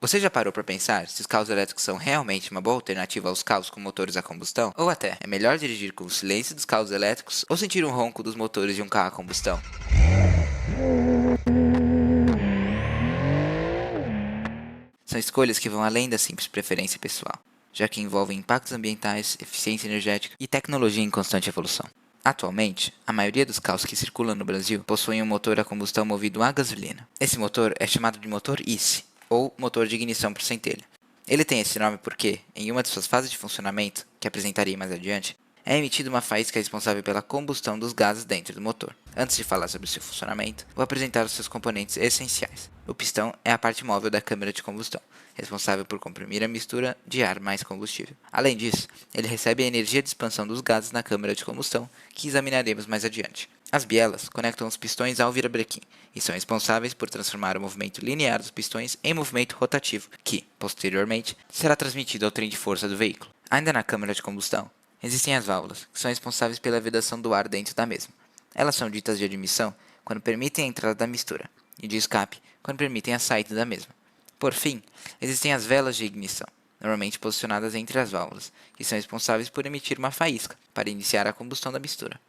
Você já parou para pensar se os carros elétricos são realmente uma boa alternativa aos carros com motores a combustão? Ou até, é melhor dirigir com o silêncio dos carros elétricos ou sentir um ronco dos motores de um carro a combustão? São escolhas que vão além da simples preferência pessoal, já que envolvem impactos ambientais, eficiência energética e tecnologia em constante evolução. Atualmente, a maioria dos carros que circulam no Brasil possuem um motor a combustão movido a gasolina. Esse motor é chamado de motor ICE, ou motor de ignição por centelha. Ele tem esse nome porque, em uma de suas fases de funcionamento, que apresentarei mais adiante, é emitida uma faísca responsável pela combustão dos gases dentro do motor. Antes de falar sobre seu funcionamento, vou apresentar os seus componentes essenciais. O pistão é a parte móvel da câmara de combustão, responsável por comprimir a mistura de ar mais combustível. Além disso, ele recebe a energia de expansão dos gases na câmara de combustão, que examinaremos mais adiante. As bielas conectam os pistões ao virabrequim e são responsáveis por transformar o movimento linear dos pistões em movimento rotativo, que, posteriormente, será transmitido ao trem de força do veículo. Ainda na câmara de combustão, existem as válvulas, que são responsáveis pela vedação do ar dentro da mesma. Elas são ditas de admissão quando permitem a entrada da mistura, e de escape quando permitem a saída da mesma. Por fim, existem as velas de ignição, normalmente posicionadas entre as válvulas, que são responsáveis por emitir uma faísca para iniciar a combustão da mistura.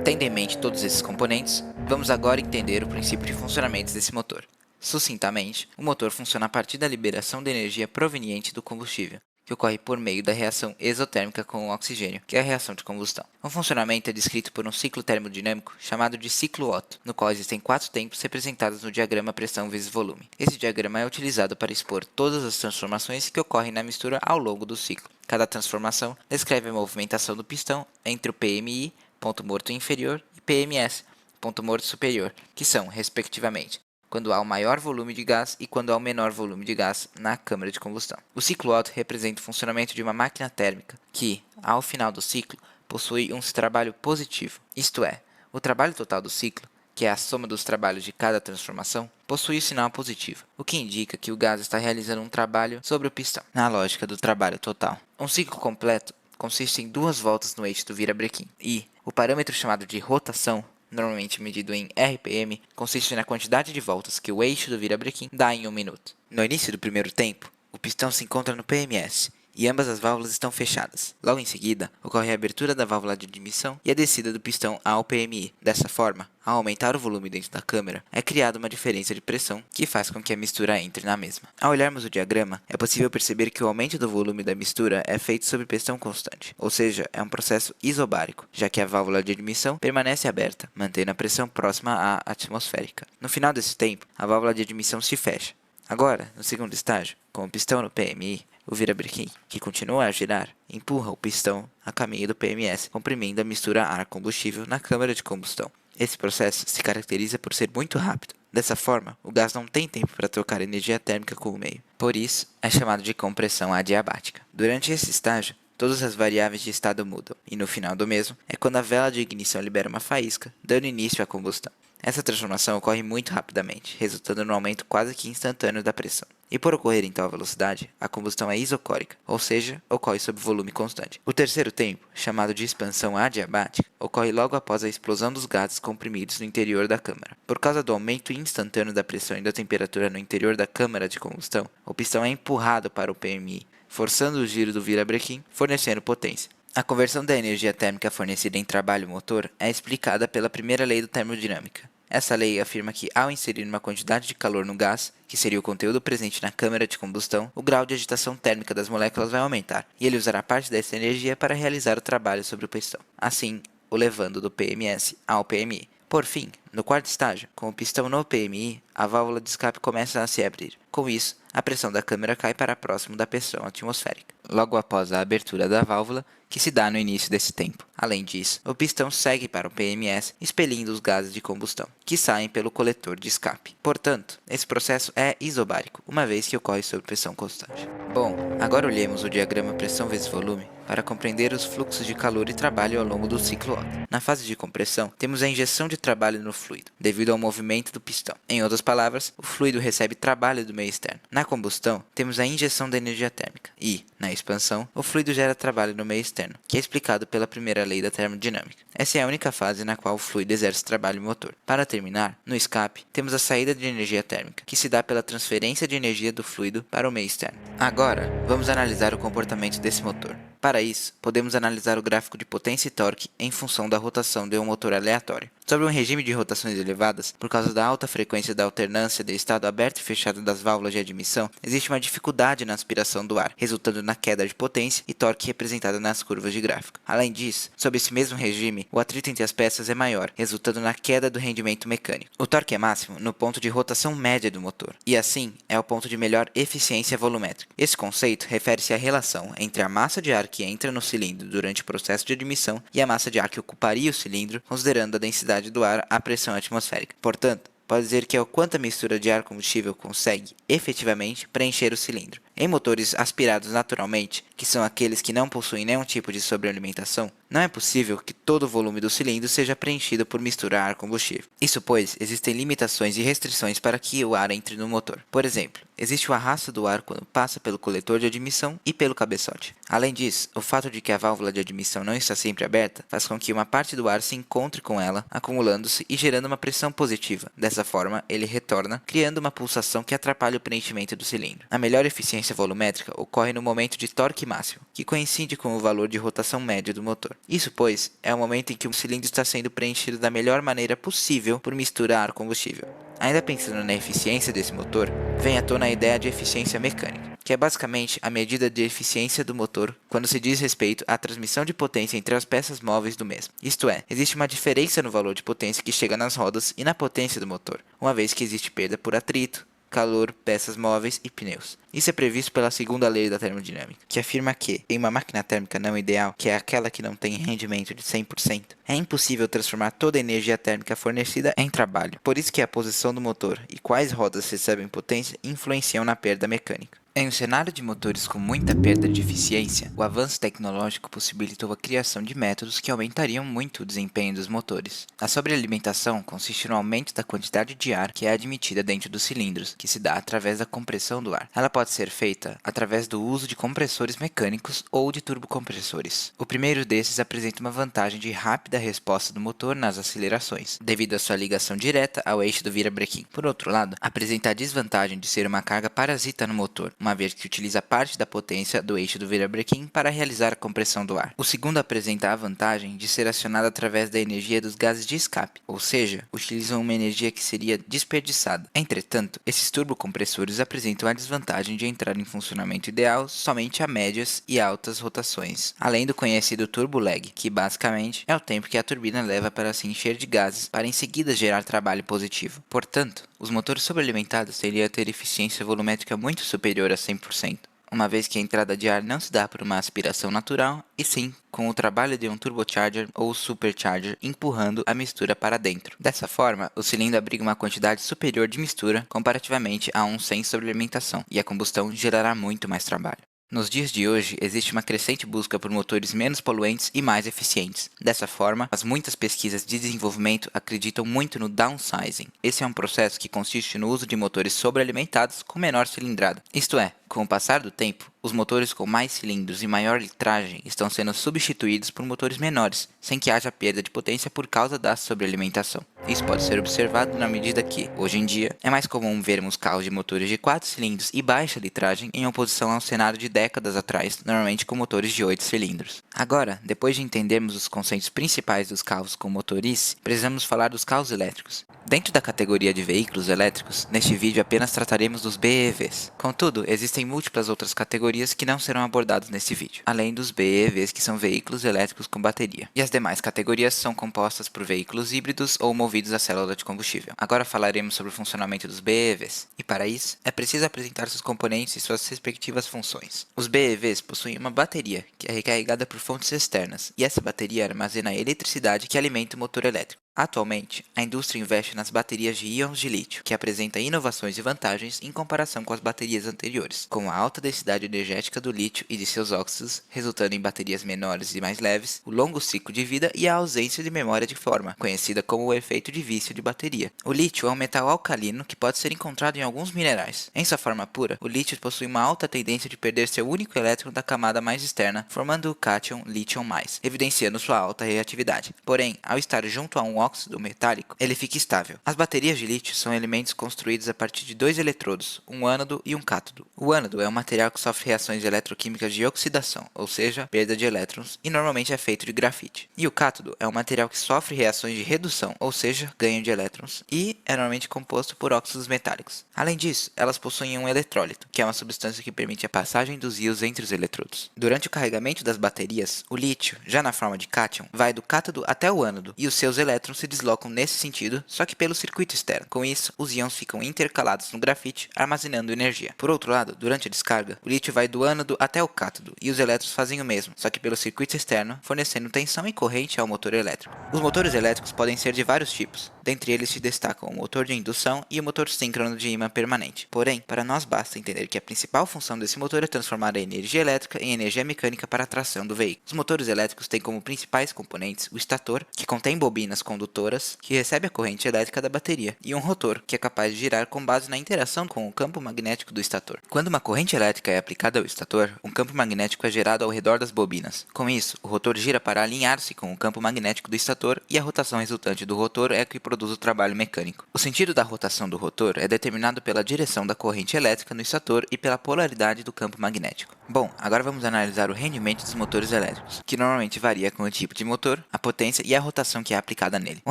Tendo em mente todos esses componentes, vamos agora entender o princípio de funcionamento desse motor. Sucintamente, o motor funciona a partir da liberação de energia proveniente do combustível, que ocorre por meio da reação exotérmica com o oxigênio, que é a reação de combustão. O funcionamento é descrito por um ciclo termodinâmico chamado de ciclo Otto, no qual existem 4 tempos representados no diagrama pressão vezes volume. Esse diagrama é utilizado para expor todas as transformações que ocorrem na mistura ao longo do ciclo. Cada transformação descreve a movimentação do pistão entre o PMI, ponto morto inferior, e PMS, ponto morto superior, que são, respectivamente, quando há o maior volume de gás e quando há o menor volume de gás na câmara de combustão. O ciclo Otto representa o funcionamento de uma máquina térmica que, ao final do ciclo, possui um trabalho positivo, isto é, o trabalho total do ciclo, que é a soma dos trabalhos de cada transformação, possui o sinal positivo, o que indica que o gás está realizando um trabalho sobre o pistão, na lógica do trabalho total. Um ciclo completo consiste em 2 voltas no eixo do virabrequim e o parâmetro chamado de rotação, normalmente medido em RPM, consiste na quantidade de voltas que o eixo do virabrequim dá em 1 minuto. No início do primeiro tempo, o pistão se encontra no PMS e ambas as válvulas estão fechadas. Logo em seguida, ocorre a abertura da válvula de admissão e a descida do pistão ao PMI. Dessa forma, ao aumentar o volume dentro da câmara, é criada uma diferença de pressão que faz com que a mistura entre na mesma. Ao olharmos o diagrama, é possível perceber que o aumento do volume da mistura é feito sob pressão constante, ou seja, é um processo isobárico, já que a válvula de admissão permanece aberta, mantendo a pressão próxima à atmosférica. No final desse tempo, a válvula de admissão se fecha. Agora, no segundo estágio, com o pistão no PMI, o virabrequim, que continua a girar, empurra o pistão a caminho do PMS, comprimindo a mistura ar-combustível na câmara de combustão. Esse processo se caracteriza por ser muito rápido. Dessa forma, o gás não tem tempo para trocar energia térmica com o meio. Por isso, é chamado de compressão adiabática. Durante esse estágio, todas as variáveis de estado mudam, e no final do mesmo é quando a vela de ignição libera uma faísca, dando início à combustão. Essa transformação ocorre muito rapidamente, resultando no aumento quase que instantâneo da pressão. E por ocorrer em tal velocidade, a combustão é isocórica, ou seja, ocorre sob volume constante. O terceiro tempo, chamado de expansão adiabática, ocorre logo após a explosão dos gases comprimidos no interior da câmara. Por causa do aumento instantâneo da pressão e da temperatura no interior da câmara de combustão, o pistão é empurrado para o PMI, forçando o giro do virabrequim, fornecendo potência. A conversão da energia térmica fornecida em trabalho motor é explicada pela primeira lei da termodinâmica. Essa lei afirma que, ao inserir uma quantidade de calor no gás, que seria o conteúdo presente na câmara de combustão, o grau de agitação térmica das moléculas vai aumentar, e ele usará parte dessa energia para realizar o trabalho sobre o pistão, assim o levando do PMS ao PMI. Por fim, no quarto estágio, com o pistão no PMI, a válvula de escape começa a se abrir. Com isso, a pressão da câmara cai para próximo da pressão atmosférica, logo após a abertura da válvula, que se dá no início desse tempo. Além disso, o pistão segue para o PMS, expelindo os gases de combustão, que saem pelo coletor de escape. Portanto, esse processo é isobárico, uma vez que ocorre sob pressão constante. Bom, agora olhemos o diagrama pressão vezes volume para compreender os fluxos de calor e trabalho ao longo do ciclo Otto. Na fase de compressão, temos a injeção de trabalho no fluido, devido ao movimento do pistão. Em outras palavras, o fluido recebe trabalho do meio externo. Na combustão, temos a injeção da energia térmica e, na expansão, o fluido gera trabalho no meio externo, que é explicado pela primeira lei da termodinâmica. Essa é a única fase na qual o fluido exerce trabalho motor. Para terminar, no escape, temos a saída de energia térmica, que se dá pela transferência de energia do fluido para o meio externo. Agora, vamos analisar o comportamento desse motor. Para isso, podemos analisar o gráfico de potência e torque em função da rotação de um motor aleatório. Sobre um regime de rotações elevadas, por causa da alta frequência da alternância de estado aberto e fechado das válvulas de admissão, existe uma dificuldade na aspiração do ar, resultando na queda de potência e torque representada nas curvas de gráfico. Além disso, sob esse mesmo regime, o atrito entre as peças é maior, resultando na queda do rendimento mecânico. O torque é máximo no ponto de rotação média do motor, e assim é o ponto de melhor eficiência volumétrica. Esse conceito refere-se à relação entre a massa de ar que entra no cilindro durante o processo de admissão e a massa de ar que ocuparia o cilindro, considerando a densidade do ar à pressão atmosférica. Portanto, pode dizer que é o quanto a mistura de ar combustível consegue, efetivamente, preencher o cilindro. Em motores aspirados naturalmente, que são aqueles que não possuem nenhum tipo de sobrealimentação, não é possível que todo o volume do cilindro seja preenchido por misturar ar combustível. Isso pois, existem limitações e restrições para que o ar entre no motor. Por exemplo, existe o arrasto do ar quando passa pelo coletor de admissão e pelo cabeçote. Além disso, o fato de que a válvula de admissão não está sempre aberta faz com que uma parte do ar se encontre com ela, acumulando-se e gerando uma pressão positiva. Dessa forma, ele retorna, criando uma pulsação que atrapalha o preenchimento do cilindro. A melhor eficiência volumétrica ocorre no momento de torque máximo, que coincide com o valor de rotação média do motor. Isso, pois, é o momento em que o cilindro está sendo preenchido da melhor maneira possível por misturar ar combustível. Ainda pensando na eficiência desse motor, vem à tona a ideia de eficiência mecânica, que é basicamente a medida de eficiência do motor quando se diz respeito à transmissão de potência entre as peças móveis do mesmo. Isto é, existe uma diferença no valor de potência que chega nas rodas e na potência do motor, uma vez que existe perda por atrito, calor, peças móveis e pneus. Isso é previsto pela segunda lei da termodinâmica, que afirma que, em uma máquina térmica não ideal, que é aquela que não tem rendimento de 100%, é impossível transformar toda a energia térmica fornecida em trabalho. Por isso que a posição do motor e quais rodas recebem potência influenciam na perda mecânica. Em um cenário de motores com muita perda de eficiência, o avanço tecnológico possibilitou a criação de métodos que aumentariam muito o desempenho dos motores. A sobrealimentação consiste no aumento da quantidade de ar que é admitida dentro dos cilindros, que se dá através da compressão do ar. Ela pode ser feita através do uso de compressores mecânicos ou de turbocompressores. O primeiro desses apresenta uma vantagem de rápida resposta do motor nas acelerações, devido à sua ligação direta ao eixo do virabrequim. Por outro lado, apresenta a desvantagem de ser uma carga parasita no motor, uma vez que utiliza parte da potência do eixo do virabrequim para realizar a compressão do ar. O segundo apresenta a vantagem de ser acionado através da energia dos gases de escape, ou seja, utilizam uma energia que seria desperdiçada. Entretanto, esses turbocompressores apresentam a desvantagem de entrar em funcionamento ideal somente a médias e altas rotações, além do conhecido turbo lag, que basicamente é o tempo que a turbina leva para se encher de gases para em seguida gerar trabalho positivo. Portanto, os motores sobrealimentados teriam a ter eficiência volumétrica muito superior a 100%, uma vez que a entrada de ar não se dá por uma aspiração natural, e sim com o trabalho de um turbocharger ou supercharger empurrando a mistura para dentro. Dessa forma, o cilindro abriga uma quantidade superior de mistura comparativamente a um sem sobrealimentação, e a combustão gerará muito mais trabalho. Nos dias de hoje, existe uma crescente busca por motores menos poluentes e mais eficientes. Dessa forma, as muitas pesquisas de desenvolvimento acreditam muito no downsizing. Esse é um processo que consiste no uso de motores sobrealimentados com menor cilindrada. Isto é, com o passar do tempo, os motores com mais cilindros e maior litragem estão sendo substituídos por motores menores, sem que haja perda de potência por causa da sobrealimentação. Isso pode ser observado na medida que, hoje em dia, é mais comum vermos carros de motores de 4 cilindros e baixa litragem em oposição ao cenário de décadas atrás, normalmente com motores de 8 cilindros. Agora, depois de entendermos os conceitos principais dos carros com motorice, precisamos falar dos carros elétricos. Dentro da categoria de veículos elétricos, neste vídeo apenas trataremos dos BEVs. Contudo, existem múltiplas outras categorias que não serão abordadas nesse vídeo, além dos BEVs, que são veículos elétricos com bateria. E as demais categorias são compostas por veículos híbridos ou movidos a célula de combustível. Agora falaremos sobre o funcionamento dos BEVs, e para isso, é preciso apresentar seus componentes e suas respectivas funções. Os BEVs possuem uma bateria, que é recarregada por fontes externas, e essa bateria armazena a eletricidade que alimenta o motor elétrico. Atualmente, a indústria investe nas baterias de íons de lítio, que apresenta inovações e vantagens em comparação com as baterias anteriores, como a alta densidade energética do lítio e de seus óxidos, resultando em baterias menores e mais leves, o longo ciclo de vida e a ausência de memória de forma, conhecida como o efeito de vício de bateria. O lítio é um metal alcalino que pode ser encontrado em alguns minerais. Em sua forma pura, o lítio possui uma alta tendência de perder seu único elétron da camada mais externa, formando o cátion lítio+, evidenciando sua alta reatividade. Porém, ao estar junto a um óxido metálico, ele fica estável. As baterias de lítio são elementos construídos a partir de dois eletrodos, um ânodo e um cátodo. O ânodo é um material que sofre reações eletroquímicas de oxidação, ou seja, perda de elétrons, e normalmente é feito de grafite. E o cátodo é um material que sofre reações de redução, ou seja, ganho de elétrons, e é normalmente composto por óxidos metálicos. Além disso, elas possuem um eletrólito, que é uma substância que permite a passagem dos íons entre os eletrodos. Durante o carregamento das baterias, o lítio, já na forma de cátion, vai do cátodo até o ânodo, e os seus elétrons se deslocam nesse sentido, só que pelo circuito externo. Com isso, os íons ficam intercalados no grafite, armazenando energia. Por outro lado, durante a descarga, o lítio vai do ânodo até o cátodo, e os elétrons fazem o mesmo, só que pelo circuito externo, fornecendo tensão e corrente ao motor elétrico. Os motores elétricos podem ser de vários tipos. Dentre eles se destacam o motor de indução e o motor síncrono de ímã permanente. Porém, para nós basta entender que a principal função desse motor é transformar a energia elétrica em energia mecânica para a tração do veículo. Os motores elétricos têm como principais componentes o estator, que contém bobinas condutoras, que recebe a corrente elétrica da bateria, e um rotor, que é capaz de girar com base na interação com o campo magnético do estator. Quando uma corrente elétrica é aplicada ao estator, um campo magnético é gerado ao redor das bobinas. Com isso, o rotor gira para alinhar-se com o campo magnético do estator e a rotação resultante do rotor é a que produz o trabalho mecânico. O sentido da rotação do rotor é determinado pela direção da corrente elétrica no estator e pela polaridade do campo magnético. Bom, agora vamos analisar o rendimento dos motores elétricos, que normalmente varia com o tipo de motor, a potência e a rotação que é aplicada nele. O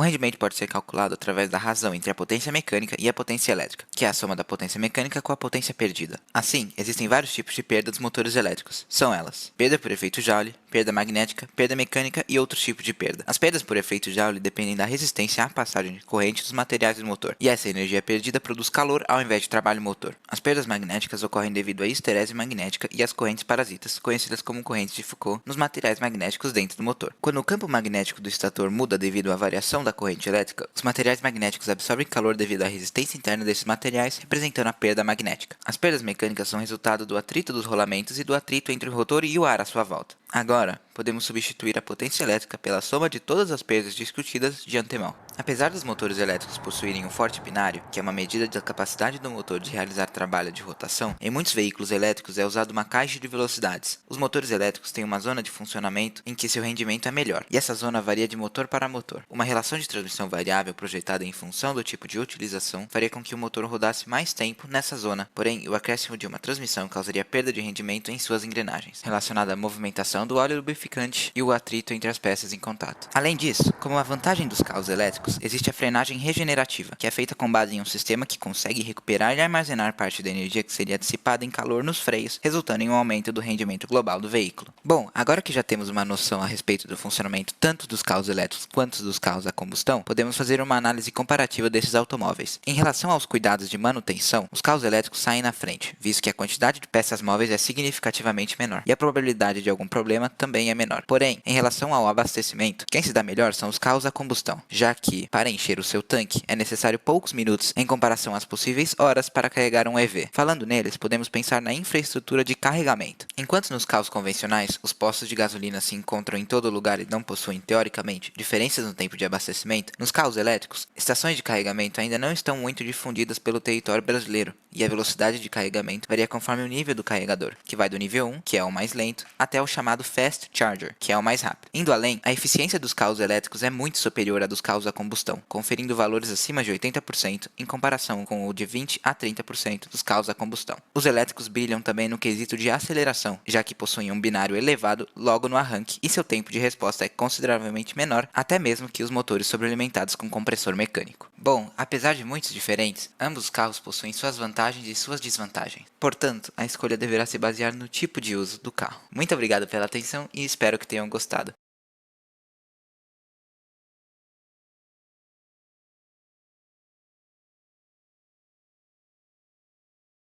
rendimento pode ser calculado através da razão entre a potência mecânica e a potência elétrica, que é a soma da potência mecânica com a potência perdida. Assim, existem vários tipos de perda dos motores elétricos. São elas: perda por efeito Joule, perda magnética, perda mecânica e outros tipos de perda. As perdas por efeito Joule dependem da resistência à passagem de corrente dos materiais do motor, e essa energia perdida produz calor ao invés de trabalho motor. As perdas magnéticas ocorrem devido à histerese magnética e às correntes parasitas, conhecidas como correntes de Foucault, nos materiais magnéticos dentro do motor. Quando o campo magnético do estator muda devido à variação da corrente elétrica, os materiais magnéticos absorvem calor devido à resistência interna desses materiais, representando a perda magnética. As perdas mecânicas são resultado do atrito dos rolamentos e do atrito entre o rotor e o ar à sua volta. Agora, podemos substituir a potência elétrica pela soma de todas as perdas discutidas de antemão. Apesar dos motores elétricos possuírem um forte binário, que é uma medida da capacidade do motor de realizar trabalho de rotação, em muitos veículos elétricos é usado uma caixa de velocidades. Os motores elétricos têm uma zona de funcionamento em que seu rendimento é melhor, e essa zona varia de motor para motor. Uma relação de transmissão variável projetada em função do tipo de utilização faria com que o motor rodasse mais tempo nessa zona, porém, o acréscimo de uma transmissão causaria perda de rendimento em suas engrenagens, relacionada à movimentação do óleo lubrificante e o atrito entre as peças em contato. Além disso, como uma vantagem dos carros elétricos, existe a frenagem regenerativa, que é feita com base em um sistema que consegue recuperar e armazenar parte da energia que seria dissipada em calor nos freios, resultando em um aumento do rendimento global do veículo. Bom, agora que já temos uma noção a respeito do funcionamento tanto dos carros elétricos quanto dos carros a combustão, podemos fazer uma análise comparativa desses automóveis. Em relação aos cuidados de manutenção, os carros elétricos saem na frente, visto que a quantidade de peças móveis é significativamente menor, e a probabilidade de algum problema também é menor. Porém, em relação ao abastecimento, quem se dá melhor são os carros a combustão, já que, para encher o seu tanque, é necessário poucos minutos em comparação às possíveis horas para carregar um EV. Falando neles, podemos pensar na infraestrutura de carregamento. Enquanto nos carros convencionais, os postos de gasolina se encontram em todo lugar e não possuem, teoricamente, diferenças no tempo de abastecimento, nos carros elétricos, estações de carregamento ainda não estão muito difundidas pelo território brasileiro, e a velocidade de carregamento varia conforme o nível do carregador, que vai do nível 1, que é o mais lento, até o chamado Fast Charger, que é o mais rápido. Indo além, a eficiência dos carros elétricos é muito superior à dos carros a combustão, conferindo valores acima de 80% em comparação com o de 20 a 30% dos carros a combustão. Os elétricos brilham também no quesito de aceleração, já que possuem um binário elevado logo no arranque e seu tempo de resposta é consideravelmente menor, até mesmo que os motores sobrealimentados com compressor mecânico. Bom, apesar de muitos diferentes, ambos os carros possuem suas vantagens e suas desvantagens. Portanto, a escolha deverá se basear no tipo de uso do carro. Muito obrigado pela atenção e espero que tenham gostado.